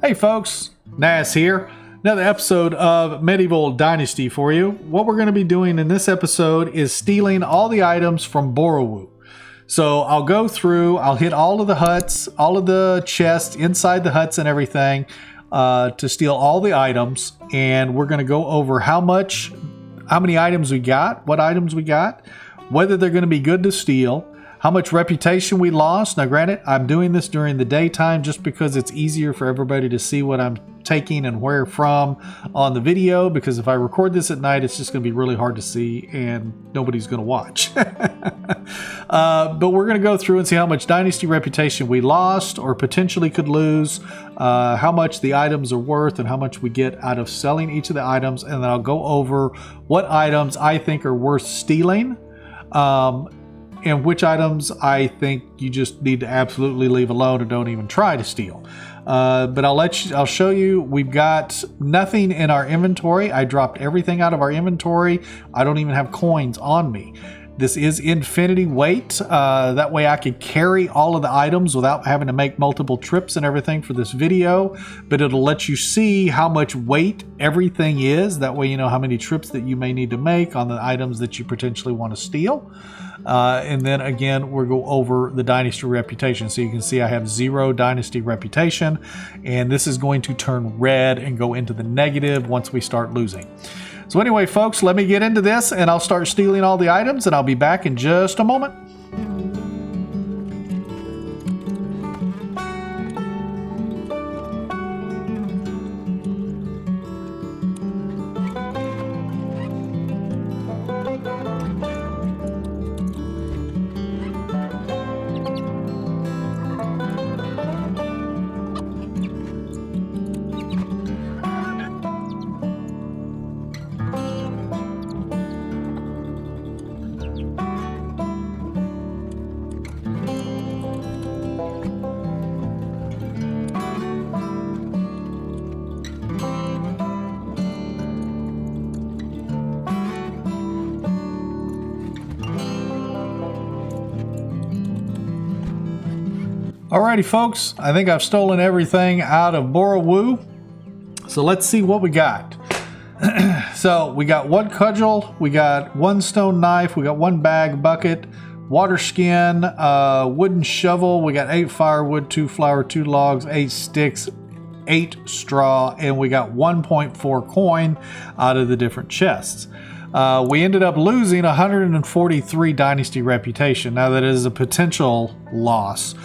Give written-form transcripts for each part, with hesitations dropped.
Hey folks, Nas here. Another episode of Medieval Dynasty for you. What we're going to be doing in this episode is stealing all the items from Borowo. So I'll go through, I'll hit all of the huts, all of the chests inside the huts and everything to steal all the items. And we're going to go over how many items we got, what items we got, whether they're going to be good to steal, how much reputation we lost. Now granted, I'm doing this during the daytime just because it's easier for everybody to see what I'm taking and where from on the video, because if I record this at night, it's just going to be really hard to see and nobody's going to watch. But we're going to go through and see how much dynasty reputation we lost or potentially could lose, how much the items are worth and how much we get out of selling each of the items, and then I'll go over what items I think are worth stealing, and which items I think you just need to absolutely leave alone and don't even try to steal. But I'll show you, we've got nothing in our inventory. I dropped everything out of our inventory. I don't even have coins on me. This is infinity weight. That way I could carry all of the items without having to make multiple trips and everything for this video. But it'll let you see how much weight everything is. That way you know how many trips that you may need to make on the items that you potentially want to steal. And then again, we'll go over the dynasty reputation. So you can see I have 0 dynasty reputation, and this is going to turn red and go into the negative once we start losing. So anyway, folks, let me get into this and I'll start stealing all the items, and I'll be back in just a moment. Alrighty folks, I think I've stolen everything out of Borowo. So let's see what we got. So we got 1 cudgel, we got 1 stone knife, we got 1 bag bucket, water skin, wooden shovel, we got 8 firewood, 2 flour, 2 logs, 8 sticks, 8 straw, and we got 1.4 coin out of the different chests. We ended up losing 143 dynasty reputation. Now that is a potential loss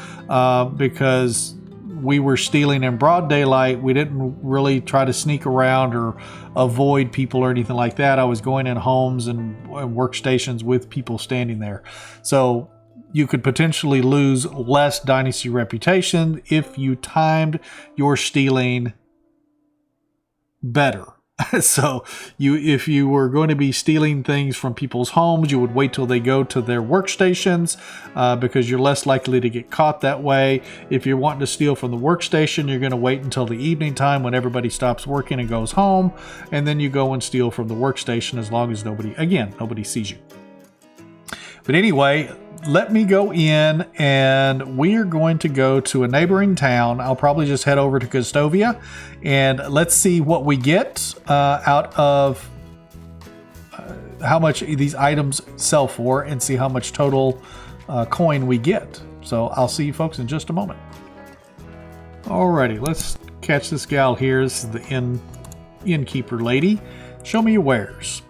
because we were stealing in broad daylight. We didn't really try to sneak around or avoid people or anything like that. I was going in homes and workstations with people standing there. So you could potentially lose less dynasty reputation if you timed your stealing better. So if you were going to be stealing things from people's homes, you would wait till they go to their workstations because you're less likely to get caught that way. If you're wanting to steal from the workstation, you're going to wait until the evening time when everybody stops working and goes home, and then you go and steal from the workstation as long as nobody sees you. But anyway, let me go in and we are going to go to a neighboring town. I'll probably just head over to Custovia and let's see what we get out of how much these items sell for and see how much total coin we get. So I'll see you folks in just a moment. Alrighty, let's catch this gal here. This is the innkeeper lady. Show me your wares.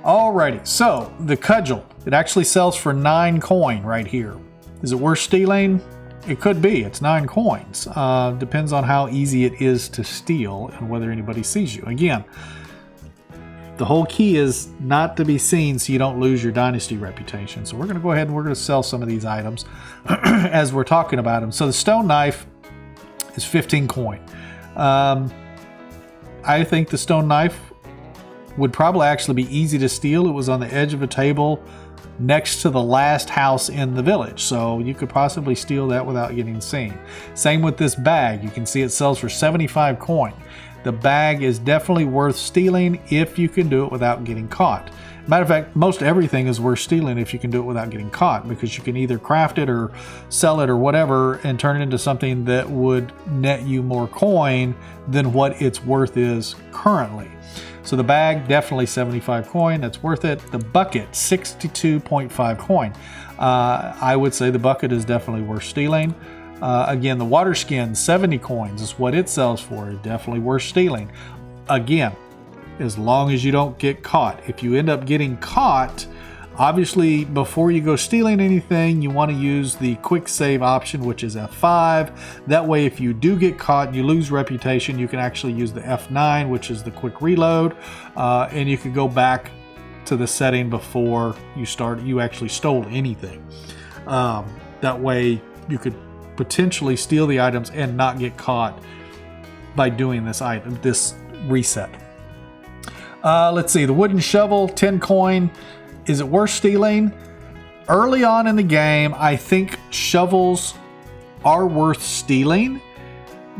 Alrighty, so the cudgel, it actually sells for 9 coin right here. Is it worth stealing? It could be. It's 9 coins. Depends on how easy it is to steal and whether anybody sees you. Again, the whole key is not to be seen so you don't lose your dynasty reputation. So we're going to go ahead and we're going to sell some of these items as we're talking about them. So the stone knife is 15 coin. I think the stone knife would probably actually be easy to steal. It was on the edge of a table next to the last house in the village, so you could possibly steal that without getting seen. Same with this bag. You can see it sells for 75 coin. the bag is definitely worth stealing if you can do it without getting caught. Matter of fact, most everything is worth stealing if you can do it without getting caught, because you can either craft it or sell it or whatever and turn it into something that would net you more coin than what its worth is currently. So the bag, definitely 75 coin. That's worth it. The bucket, 62.5 coin. I would say the bucket is definitely worth stealing. Again, the water skin, 70 coins is what it sells for. Definitely worth stealing. Again, as long as you don't get caught. If you end up getting caught, obviously before you go stealing anything, you want to use the quick save option, which is F5. That way, if you do get caught and you lose reputation, you can actually use the F9, which is the quick reload, and you can go back to the setting before you actually stole anything. That way you could potentially steal the items and not get caught by doing this reset. Let's see, the wooden shovel, 10 coin. Is it worth stealing? Early on in the game, I think shovels are worth stealing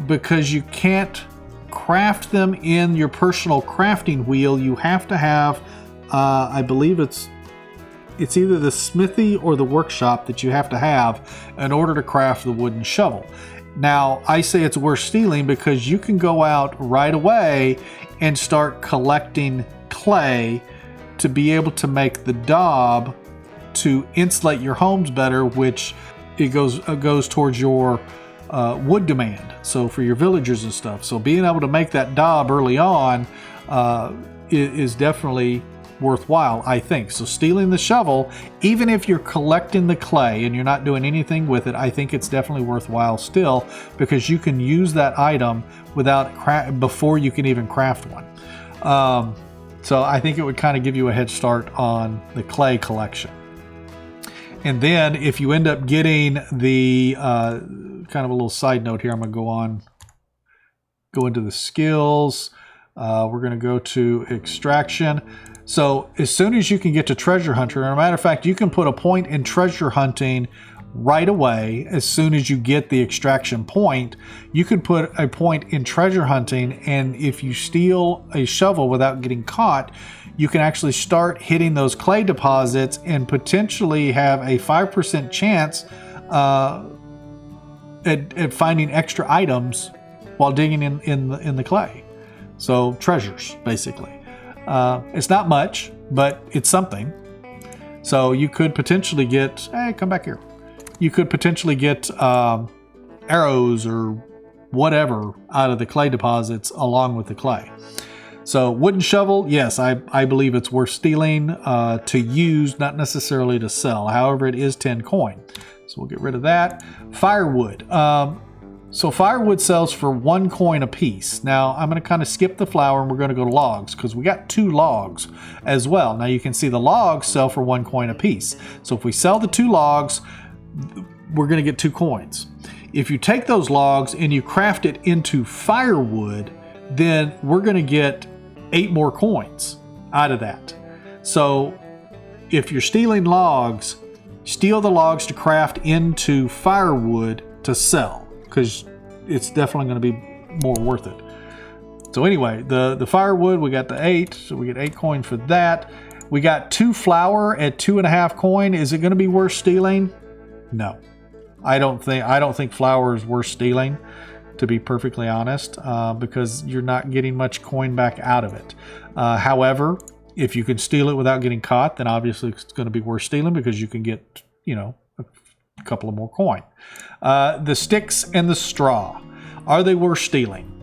because you can't craft them in your personal crafting wheel. You have to have, I believe it's either the smithy or the workshop that you have to have in order to craft the wooden shovel. Now, I say it's worth stealing because you can go out right away and start collecting clay to be able to make the daub to insulate your homes better, which it goes towards your wood demand. So for your villagers and stuff. So being able to make that daub early on is definitely worthwhile, I think. So stealing the shovel, even if you're collecting the clay and you're not doing anything with it, I think it's definitely worthwhile still, because you can use that item before you can even craft one. So I think it would kind of give you a head start on the clay collection. And then if you end up getting the kind of a little side note here, I'm going to go into the skills. We're going to go to extraction. So as soon as you can get to treasure hunter, and as a matter of fact, you can put a point in treasure hunting right away. As soon as you get the extraction point, you can put a point in treasure hunting, and if you steal a shovel without getting caught, you can actually start hitting those clay deposits and potentially have a 5% chance at finding extra items while digging in the clay. So treasures, basically. It's not much, but it's something. So you could potentially get, come back here. You could potentially get arrows or whatever out of the clay deposits along with the clay. So wooden shovel, yes, I believe it's worth stealing to use, not necessarily to sell. However, it is 10 coin. So we'll get rid of that. Firewood. So firewood sells for 1 coin a piece. Now I'm going to kind of skip the flour and we're going to go to logs because we got 2 logs as well. Now you can see the logs sell for 1 coin a piece. So if we sell the 2 logs, we're going to get 2 coins. If you take those logs and you craft it into firewood, then we're going to get 8 more coins out of that. So if you're stealing logs, steal the logs to craft into firewood to sell, because it's definitely going to be more worth it. So anyway, the firewood, we got the 8, so we get 8 coin for that. We got 2 flour at 2.5 coin. Is it going to be worth stealing? No, I don't think flour is worth stealing, to be perfectly honest, because you're not getting much coin back out of it. However, if you can steal it without getting caught, then obviously it's going to be worth stealing because you can get, a couple of more coin. The sticks and the straw, are they worth stealing?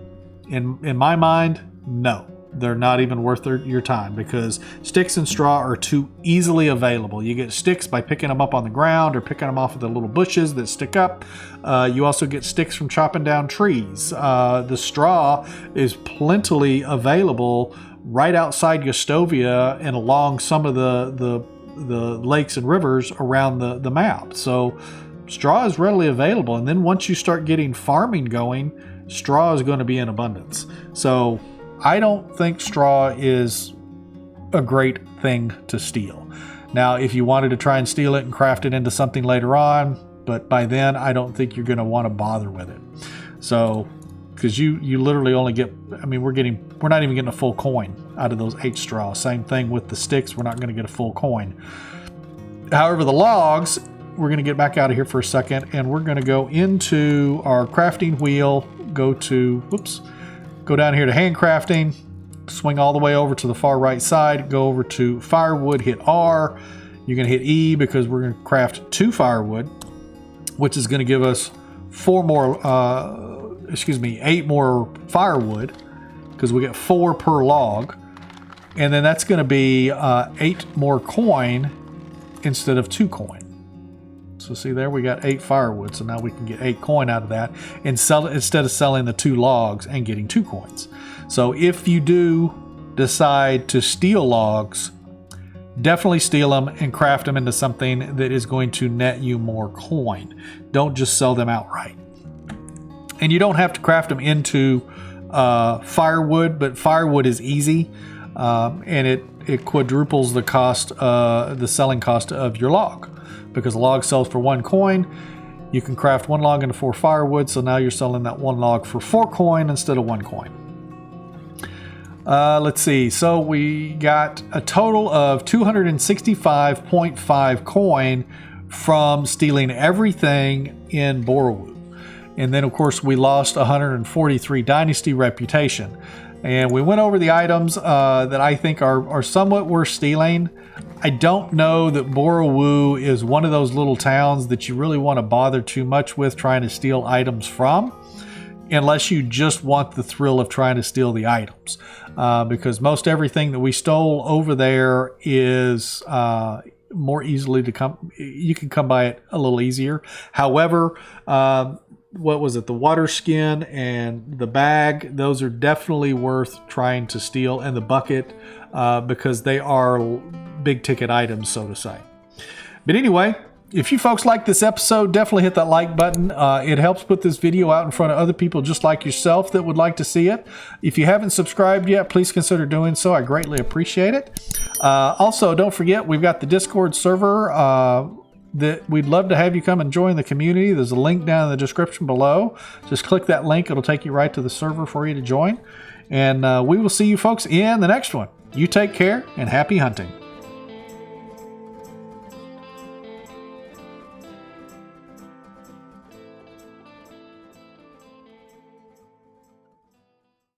In my mind, no. They're not even worth your time, because sticks and straw are too easily available. You get sticks by picking them up on the ground or picking them off of the little bushes that stick up. You also get sticks from chopping down trees. The straw is plentifully available right outside Yostovia and along some of the lakes and rivers around the map. So straw is readily available. And then once you start getting farming going, straw is going to be in abundance. So I don't think straw is a great thing to steal. Now, if you wanted to try and steal it and craft it into something later on, but by then I don't think you're going to want to bother with it. So because you literally only get, I mean, we're not even getting a full coin out of those 8 straws. Same thing with the sticks, we're not going to get a full coin. However, the logs, we're going to get back out of here for a second, and we're going to go into our crafting wheel, go down here to handcrafting, swing all the way over to the far right side, go over to firewood, hit R. You're going to hit E because we're going to craft 2 firewood, which is going to give us 8 more firewood, because we get 4 per log. And then that's going to be 8 more coin instead of 2 coin. So see there, we got 8 firewood. So now we can get 8 coin out of that and sell it instead of selling the 2 logs and getting 2 coins. So if you do decide to steal logs, definitely steal them and craft them into something that is going to net you more coin. Don't just sell them outright. And you don't have to craft them into firewood, but firewood is easy, and it quadruples the cost, the selling cost of your log, because a log sells for 1 coin. You can craft 1 log into 4 firewood, so now you're selling that 1 log for 4 coin instead of 1 coin. Let's see. So we got a total of 265.5 coin from stealing everything in Borowo. And then, of course, we lost 143 dynasty reputation. And we went over the items that I think are somewhat worth stealing. I don't know that Borowo is one of those little towns that you really want to bother too much with trying to steal items from, unless you just want the thrill of trying to steal the items. Because most everything that we stole over there is more easily to come. You can come by it a little easier. However, what was it? The water skin and the bag, those are definitely worth trying to steal, and the bucket, because they are big ticket items, so to say. But anyway, if you folks like this episode, definitely hit that like button. It helps put this video out in front of other people just like yourself that would like to see it. If you haven't subscribed yet, please consider doing so. I greatly appreciate it. Also, don't forget, we've got the Discord server that we'd love to have you come and join the community. There's a link down in the description below. Just click that link. It'll take you right to the server for you to join. And we will see you folks in the next one. You take care and happy hunting.